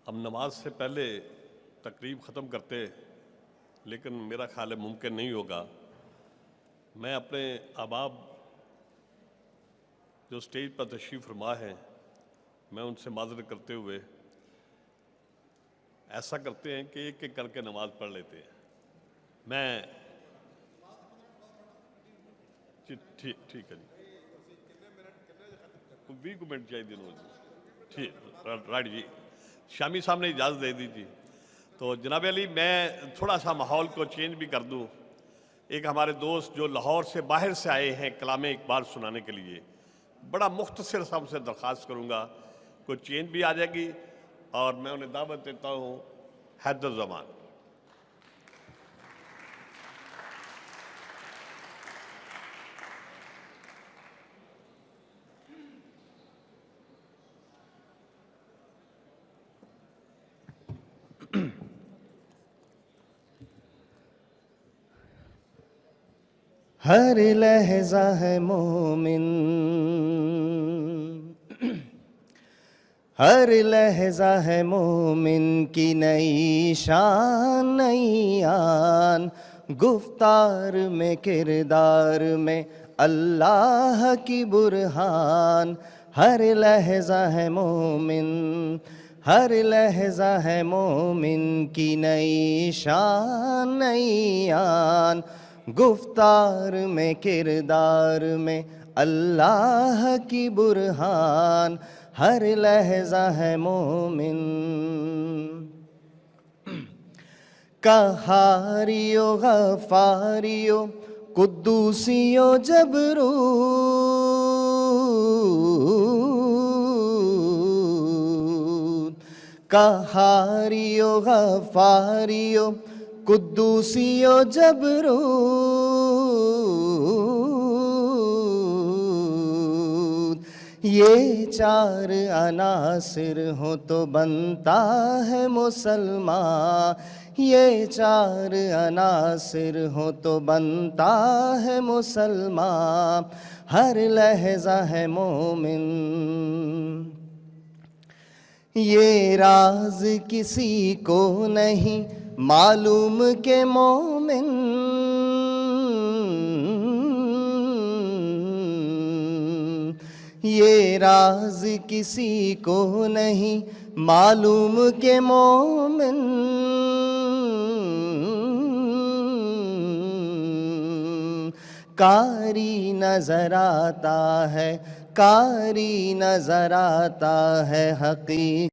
ہم نماز سے پہلے تقریب ختم کرتے، لیکن میرا خیال ہے ممکن نہیں ہوگا۔ میں اپنے احباب جو اسٹیج پر تشریف فرما ہیں، میں ان سے معذرت کرتے ہوئے ایسا کرتے ہیں کہ ایک ایک کر کے نماز پڑھ لیتے ہیں۔ میں ٹھیک ہے جی، 20 منٹ چاہیے ٹھیک رائٹ جی۔ شامی صاحب نے اجازت دے دی تھی، تو جناب علی میں تھوڑا سا ماحول کو چینج بھی کر دوں۔ ایک ہمارے دوست جو لاہور سے باہر سے آئے ہیں کلام اقبال سنانے کے لیے، بڑا مختصر سب سے درخواست کروں گا، کوئی چینج بھی آ جائے گی، اور میں انہیں دعوت دیتا ہوں حیدر زمان۔ ہر لحظہ ہے مومن، ہر لحظہ ہے مومن کی نئی شان نئی آن، گفتار میں کردار میں اللہ کی برہان۔ ہر لحظہ ہے مومن، ہر لحظہ ہے مومن کی نئی شان نئی آن، گفتار میں کردار میں اللہ کی برہان۔ ہر لحظہ ہے مومن، قہاریو غفاریو قدوسیو جبروت، قہاریو غفاریو قدوسیو جبروت، یہ چار عناصر ہوں تو بنتا ہے مسلمان، یہ چار عناصر ہوں تو بنتا ہے مسلمان۔ ہر لحظہ ہے مومن، یہ راز کسی کو نہیں معلوم کہ مومن، یہ راز کسی کو نہیں معلوم کہ مومن، قاری نظر آتا ہے، قاری نظر آتا ہے حقیقت